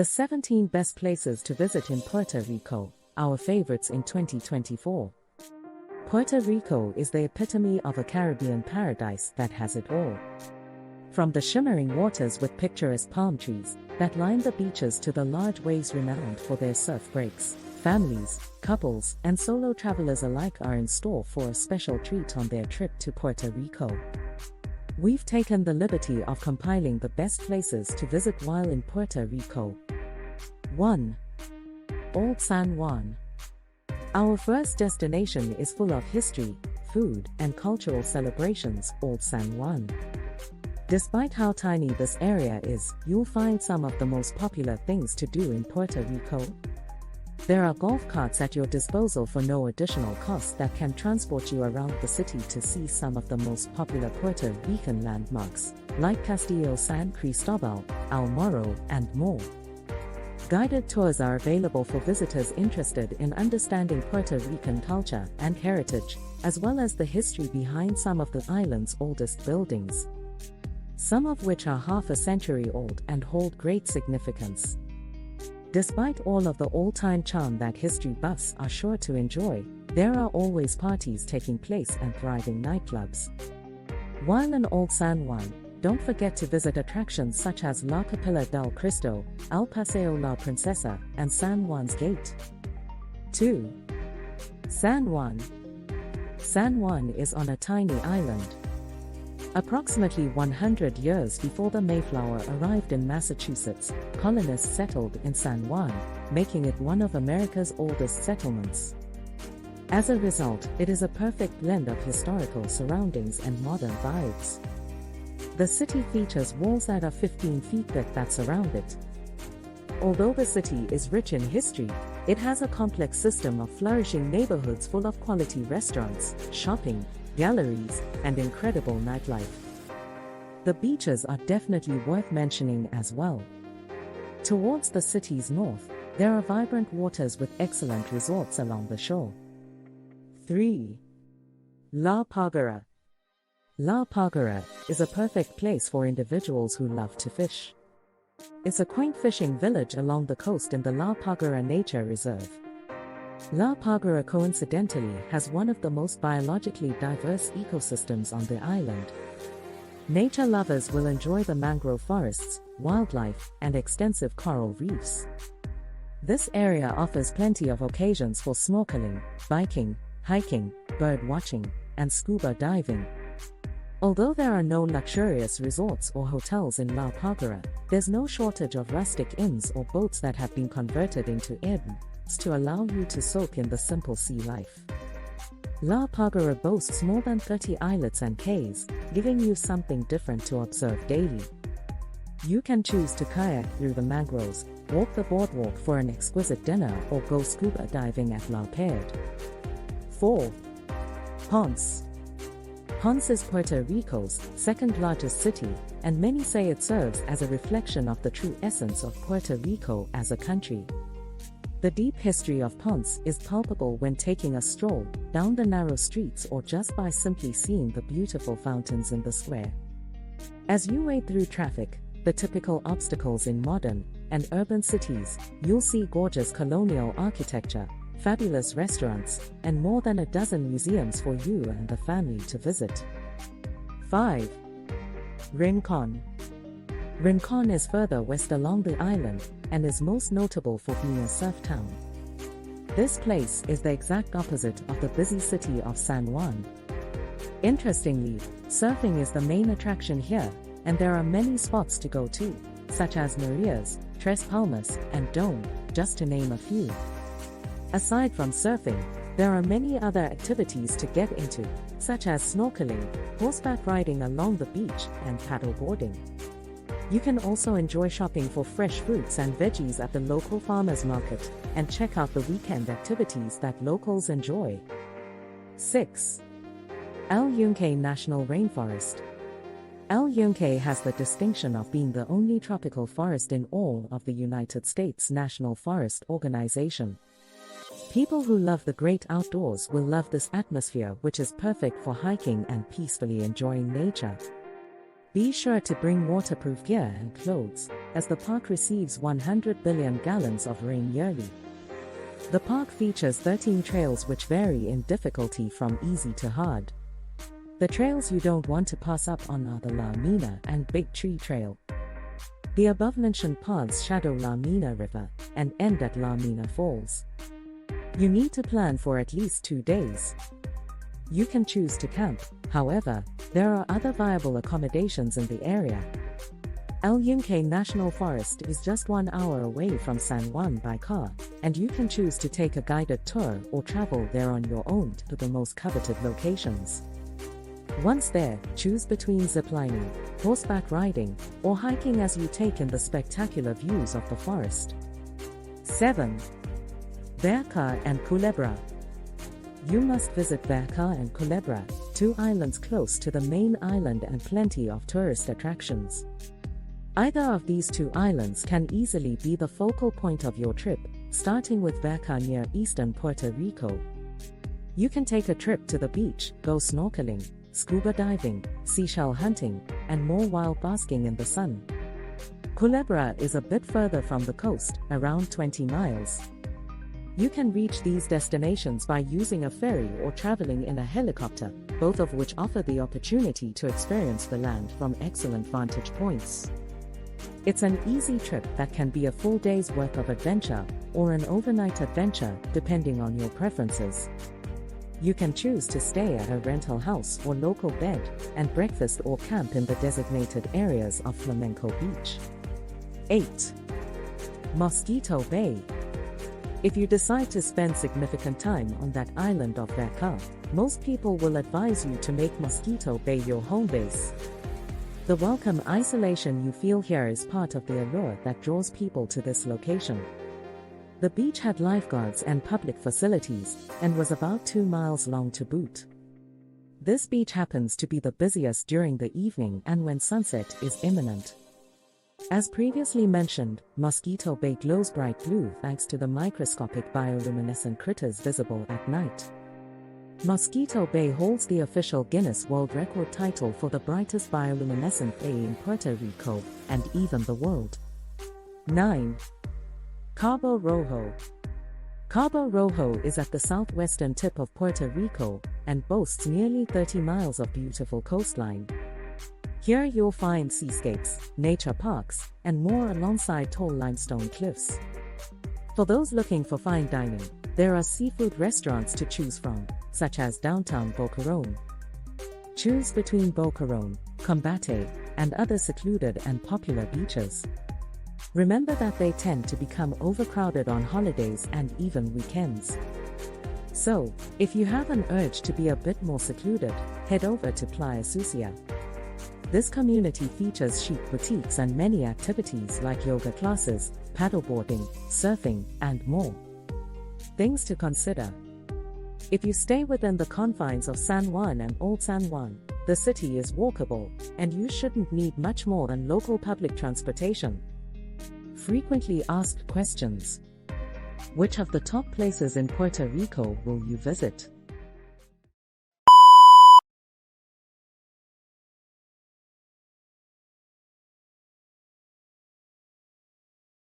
The 17 best places to visit in Puerto Rico, our favorites in 2024. Puerto Rico is the epitome of a Caribbean paradise that has it all. From the shimmering waters with picturesque palm trees that line the beaches to the large waves renowned for their surf breaks, families, couples, and solo travelers alike are in store for a special treat on their trip to Puerto Rico. We've taken the liberty of compiling the best places to visit while in Puerto Rico. 1. Old San Juan. Our first destination is full of history, food, and cultural celebrations, Old San Juan. Despite how tiny this area is, you'll find some of the most popular things to do in Puerto Rico. There are golf carts at your disposal for no additional cost that can transport you around the city to see some of the most popular Puerto Rican landmarks, like Castillo San Cristobal, El Morro, and more. Guided tours are available for visitors interested in understanding Puerto Rican culture and heritage, as well as the history behind some of the island's oldest buildings, some of which are half a century old and hold great significance. Despite all of the old-time charm that history buffs are sure to enjoy, there are always parties taking place and thriving nightclubs. While in Old San Juan, don't forget to visit attractions such as La Capilla del Cristo, El Paseo La Princesa, and San Juan's Gate. 2. San Juan. San Juan is on a tiny island. Approximately 100 years before the Mayflower arrived in Massachusetts, colonists settled in San Juan, making it one of America's oldest settlements. As a result, it is a perfect blend of historical surroundings and modern vibes. The city features walls that are 15 feet thick that surround it. Although the city is rich in history, it has a complex system of flourishing neighborhoods full of quality restaurants, shopping, galleries, and incredible nightlife. The beaches are definitely worth mentioning as well. Towards the city's north, there are vibrant waters with excellent resorts along the shore. 3. La Pargara. La Pargara is a perfect place for individuals who love to fish. It's a quaint fishing village along the coast in the La Pargara Nature Reserve. La Pargara coincidentally has one of the most biologically diverse ecosystems on the island. Nature lovers will enjoy the mangrove forests, wildlife, and extensive coral reefs. This area offers plenty of occasions for snorkeling, biking, hiking, bird watching, and scuba diving. Although there are no luxurious resorts or hotels in La Pargara, there's no shortage of rustic inns or boats that have been converted into inns to allow you to soak in the simple sea life. La Pargara boasts more than 30 islets and cays, giving you something different to observe daily. You can choose to kayak through the mangroves, walk the boardwalk for an exquisite dinner, or go scuba diving at La Perd. 4. Ponce. Ponce is Puerto Rico's second largest city, and many say it serves as a reflection of the true essence of Puerto Rico as a country. The deep history of Ponce is palpable when taking a stroll down the narrow streets or just by simply seeing the beautiful fountains in the square. As you wade through traffic, the typical obstacles in modern and urban cities, you'll see gorgeous colonial architecture, fabulous restaurants, and more than a dozen museums for you and the family to visit. 5. Rincon. Rincon is further west along the island and is most notable for being a surf town. This place is the exact opposite of the busy city of San Juan. Interestingly, surfing is the main attraction here, and there are many spots to go to, such as Maria's, Tres Palmas, and Dome, just to name a few. Aside from surfing, there are many other activities to get into, such as snorkeling, horseback riding along the beach, and paddle boarding. You can also enjoy shopping for fresh fruits and veggies at the local farmers market, and check out the weekend activities that locals enjoy. 6. El Yunque National Rainforest. El Yunque has the distinction of being the only tropical forest in all of the United States National Forest Organization. People who love the great outdoors will love this atmosphere, which is perfect for hiking and peacefully enjoying nature. Be sure to bring waterproof gear and clothes, as the park receives 100 billion gallons of rain yearly. The park features 13 trails which vary in difficulty from easy to hard. The trails you don't want to pass up on are the La Mina and Big Tree Trail. The above-mentioned paths shadow La Mina River and end at La Mina Falls. You need to plan for at least 2 days. You can choose to camp, however, there are other viable accommodations in the area. El Yunque National Forest is just 1 hour away from San Juan by car, and you can choose to take a guided tour or travel there on your own to the most coveted locations. Once there, choose between ziplining, horseback riding, or hiking as you take in the spectacular views of the forest. 7. Verca and Culebra. You must visit Verca and Culebra, 2 islands close to the main island and plenty of tourist attractions. Either of these 2 islands can easily be the focal point of your trip, starting with Verca near eastern Puerto Rico. You can take a trip to the beach, go snorkeling, scuba diving, seashell hunting, and more while basking in the sun. Culebra is a bit further from the coast, around 20 miles. You can reach these destinations by using a ferry or traveling in a helicopter, both of which offer the opportunity to experience the land from excellent vantage points. It's an easy trip that can be a full day's worth of adventure, or an overnight adventure, depending on your preferences. You can choose to stay at a rental house or local bed and breakfast or camp in the designated areas of Flamenco Beach. 8. Mosquito Bay. If you decide to spend significant time on that island of Verca, most people will advise you to make Mosquito Bay your home base. The welcome isolation you feel here is part of the allure that draws people to this location. The beach had lifeguards and public facilities, and was about 2 miles long to boot. This beach happens to be the busiest during the evening and when sunset is imminent. As previously mentioned, Mosquito Bay glows bright blue thanks to the microscopic bioluminescent critters visible at night. Mosquito Bay holds the official Guinness World Record title for the brightest bioluminescent bay in Puerto Rico, and even the world. 9. Cabo Rojo. Cabo Rojo is at the southwestern tip of Puerto Rico, and boasts nearly 30 miles of beautiful coastline. Here you'll find seascapes, nature parks, and more alongside tall limestone cliffs. For those looking for fine dining, there are seafood restaurants to choose from, such as downtown Boquerón. Choose between Boquerón, Combate, and other secluded and popular beaches. Remember that they tend to become overcrowded on holidays and even weekends. So, if you have an urge to be a bit more secluded, head over to Playa Sucia. This community features chic boutiques and many activities like yoga classes, paddleboarding, surfing, and more. Things to consider. If you stay within the confines of San Juan and Old San Juan, the city is walkable, and you shouldn't need much more than local public transportation. Frequently asked questions. Which of the top places in Puerto Rico will you visit?